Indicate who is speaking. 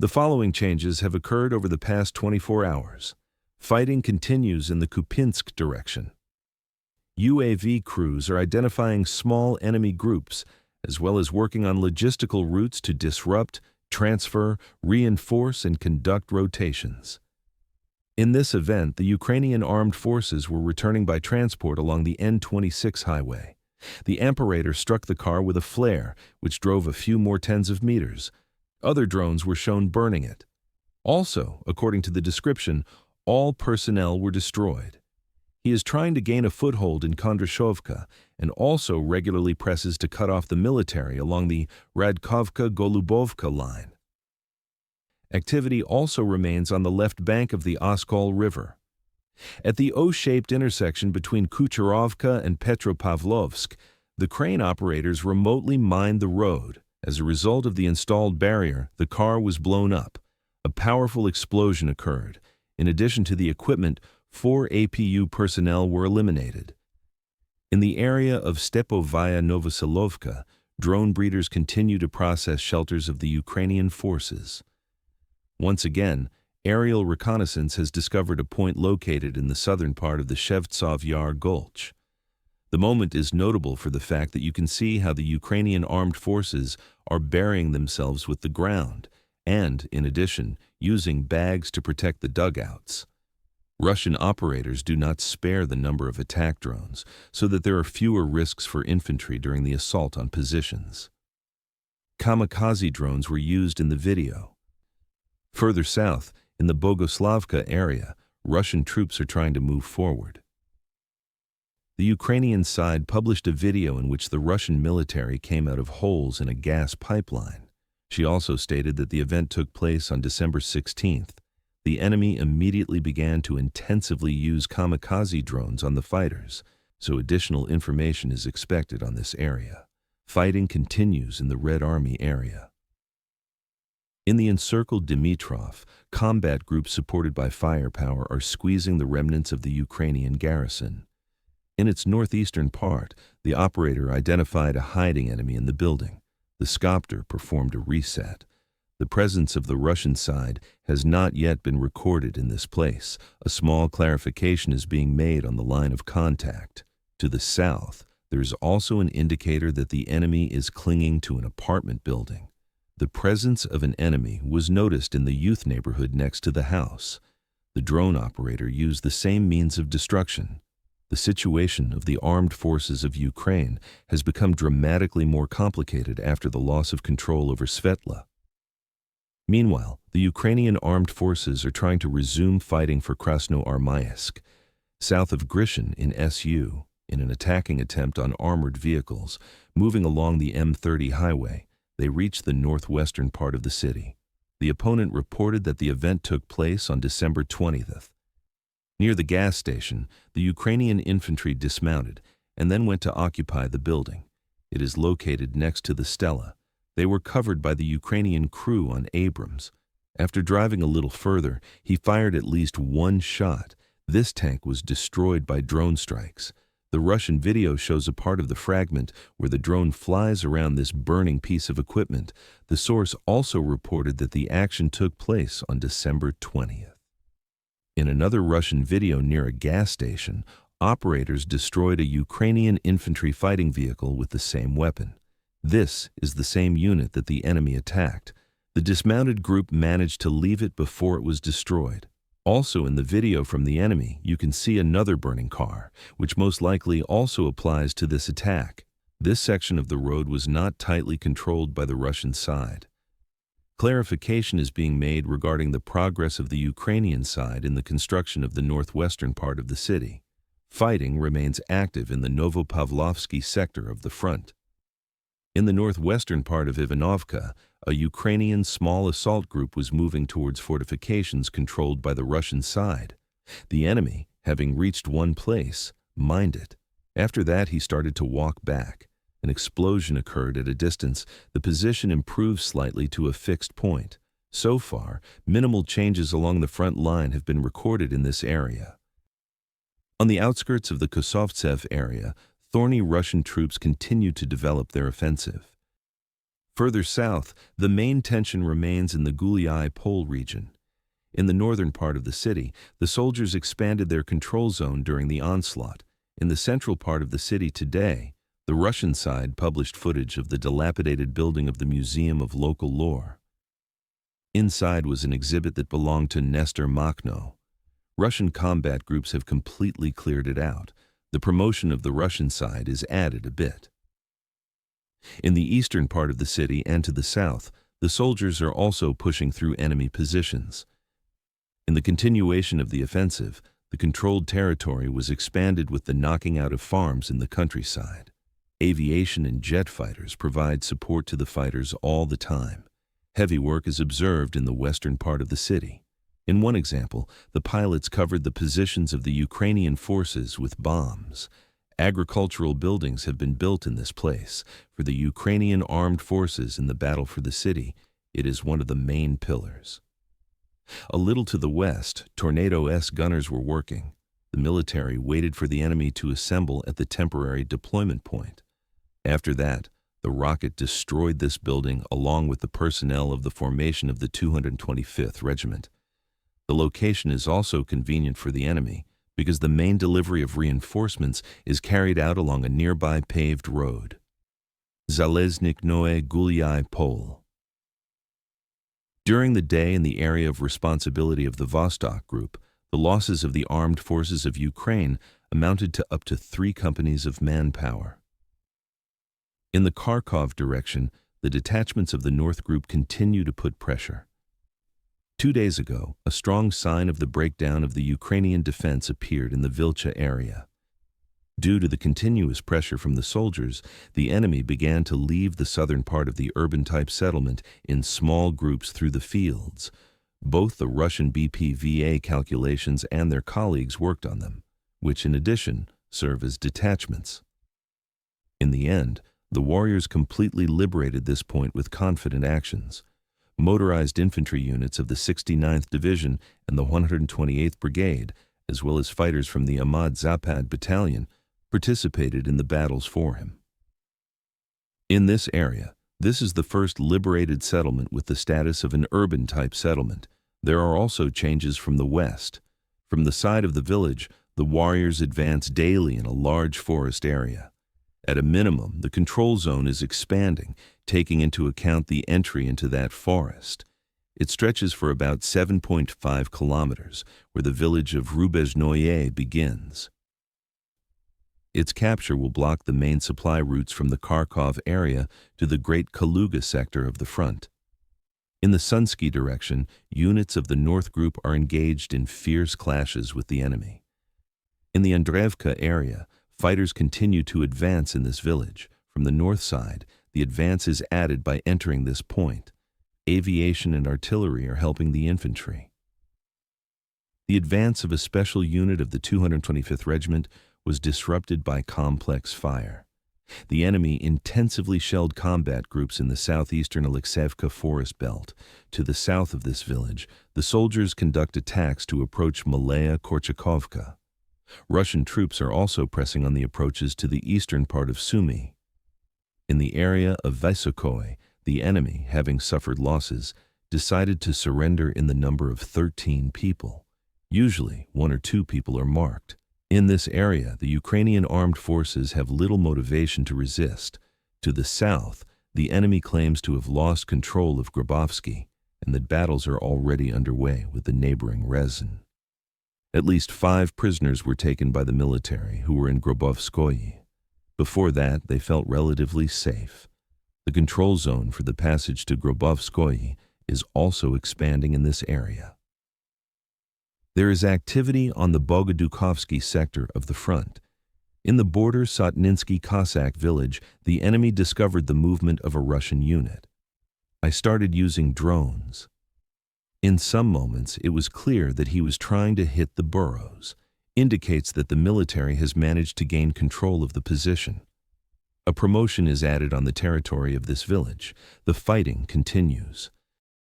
Speaker 1: The following changes have occurred over the past 24 hours. Fighting continues in the Kupinsk direction. UAV crews are identifying small enemy groups, as well as working on logistical routes to disrupt, transfer, reinforce, and conduct rotations. In this event, the Ukrainian armed forces were returning by transport along the N26 highway. The Imperator struck the car with a flare, which drove a few more tens of meters. Other drones were shown burning it. Also, according to the description, all personnel were destroyed. He is trying to gain a foothold in Kondrashovka and also regularly presses to cut off the military along the Radkovka-Golubovka line. Activity also remains on the left bank of the Oskol River. At the O-shaped intersection between Kucherovka and Petropavlovsk, the crane operators remotely mined the road. As a result of the installed barrier, the car was blown up. A powerful explosion occurred. In addition to the equipment, 4 APU personnel were eliminated. In the area of Stepovaya Novosilovka, drone breeders continue to process shelters of the Ukrainian forces. Once again, aerial reconnaissance has discovered a point located in the southern part of the Shevtsov Yar Gulch. The moment is notable for the fact that you can see how the Ukrainian armed forces are burying themselves with the ground and, in addition, using bags to protect the dugouts. Russian operators do not spare the number of attack drones so that there are fewer risks for infantry during the assault on positions. Kamikaze drones were used in the video. Further south, in the Bogoslavka area, Russian troops are trying to move forward. The Ukrainian side published a video in which the Russian military came out of holes in a gas pipeline. She also stated that the event took place on December 16th. The enemy immediately began to intensively use kamikaze drones on the fighters, so additional information is expected on this area. Fighting continues in the Red Army area. In the encircled Dmitrov, combat groups supported by firepower are squeezing the remnants of the Ukrainian garrison. In its northeastern part, the operator identified a hiding enemy in the building. The Scopter performed a reset. The presence of the Russian side has not yet been recorded in this place. A small clarification is being made on the line of contact. To the south, there is also an indicator that the enemy is clinging to an apartment building. The presence of an enemy was noticed in the youth neighborhood next to the house. The drone operator used the same means of destruction. The situation of the armed forces of Ukraine has become dramatically more complicated after the loss of control over Svetla. Meanwhile, the Ukrainian armed forces are trying to resume fighting for Krasnoarmysk, south of Grishin in SU, in an attacking attempt on armored vehicles. Moving along the M30 highway, they reached the northwestern part of the city. The opponent reported that the event took place on December 20th. Near the gas station, the Ukrainian infantry dismounted and then went to occupy the building. It is located next to the Stella. They were covered by the Ukrainian crew on Abrams. After driving a little further, he fired at least one shot. This tank was destroyed by drone strikes. The Russian video shows a part of the fragment where the drone flies around this burning piece of equipment. The source also reported that the action took place on December 20th. In another Russian video near a gas station, operators destroyed a Ukrainian infantry fighting vehicle with the same weapon. This is the same unit that the enemy attacked. The dismounted group managed to leave it before it was destroyed. Also in the video from the enemy, you can see another burning car, which most likely also applies to this attack. This section of the road was not tightly controlled by the Russian side. Clarification is being made regarding the progress of the Ukrainian side in the construction of the northwestern part of the city. Fighting remains active in the Novopavlovsky sector of the front. In the northwestern part of Ivanovka, a Ukrainian small assault group was moving towards fortifications controlled by the Russian side. The enemy, having reached one place, mined it. After that, he started to walk back. An explosion occurred at a distance. The position improved slightly to a fixed point. So far, minimal changes along the front line have been recorded in this area. On the outskirts of the Kosovtsev area, thorny Russian troops continue to develop their offensive. Further south, the main tension remains in the Huliaipole region. In the northern part of the city, the soldiers expanded their control zone during the onslaught. In the central part of the city today, the Russian side published footage of the dilapidated building of the Museum of Local Lore. Inside was an exhibit that belonged to Nestor Makhno. Russian combat groups have completely cleared it out. The promotion of the Russian side is added a bit. In the eastern part of the city and to the south, the soldiers are also pushing through enemy positions. In the continuation of the offensive, the controlled territory was expanded with the knocking out of farms in the countryside. Aviation and jet fighters provide support to the fighters all the time. Heavy work is observed in the western part of the city. In one example, the pilots covered the positions of the Ukrainian forces with bombs. Agricultural buildings have been built in this place. For the Ukrainian armed forces in the battle for the city, it is one of the main pillars. A little to the west, Tornado S gunners were working. The military waited for the enemy to assemble at the temporary deployment point. After that, the rocket destroyed this building along with the personnel of the formation of the 225th Regiment. The location is also convenient for the enemy because the main delivery of reinforcements is carried out along a nearby paved road. Zalezniknoe Huliaipole. During the day in the area of responsibility of the Vostok Group, the losses of the armed forces of Ukraine amounted to up to 3 companies of manpower. In the Kharkov direction, the detachments of the North Group continue to put pressure. 2 days ago, a strong sign of the breakdown of the Ukrainian defense appeared in the Vilcha area. Due to the continuous pressure from the soldiers, the enemy began to leave the southern part of the urban-type settlement in small groups through the fields. Both the Russian BPVA calculations and their colleagues worked on them, which in addition serve as detachments. In the end, the warriors completely liberated this point with confident actions. Motorized infantry units of the 69th Division and the 128th Brigade, as well as fighters from the Ahmad Zapad Battalion, participated in the battles for him. In this area, this is the first liberated settlement with the status of an urban-type settlement. There are also changes from the west. From the side of the village, the warriors advance daily in a large forest area. At a minimum, the control zone is expanding, taking into account the entry into that forest. It stretches for about 7.5 kilometers, where the village of Rubezhnoye begins. Its capture will block the main supply routes from the Kharkov area to the Great Kaluga sector of the front. In the Sunsky direction, units of the North Group are engaged in fierce clashes with the enemy. In the Andreevka area, fighters continue to advance in this village. From the north side, the advance is added by entering this point. Aviation and artillery are helping the infantry. The advance of a special unit of the 225th Regiment was disrupted by complex fire. The enemy intensively shelled combat groups in the southeastern Alexeyevka forest belt. To the south of this village, the soldiers conduct attacks to approach Malaya Korchakovka. Russian troops are also pressing on the approaches to the eastern part of Sumy. In the area of Vysokoye, the enemy, having suffered losses, decided to surrender in the number of 13 people. Usually, 1 or 2 people are marked. In this area, the Ukrainian armed forces have little motivation to resist. To the south, the enemy claims to have lost control of Grabovsky, and that battles are already underway with the neighboring Rezin. At least 5 prisoners were taken by the military who were in Grabovskoye. Before that, they felt relatively safe. The control zone for the passage to Grabovskoye is also expanding in this area. There is activity on the Bogodukovsky sector of the front. In the border Sotninsky Cossack village, the enemy discovered the movement of a Russian unit. I started using drones. In some moments, it was clear that he was trying to hit the burrows. Indicates that the military has managed to gain control of the position. A promotion is added on the territory of this village. The fighting continues.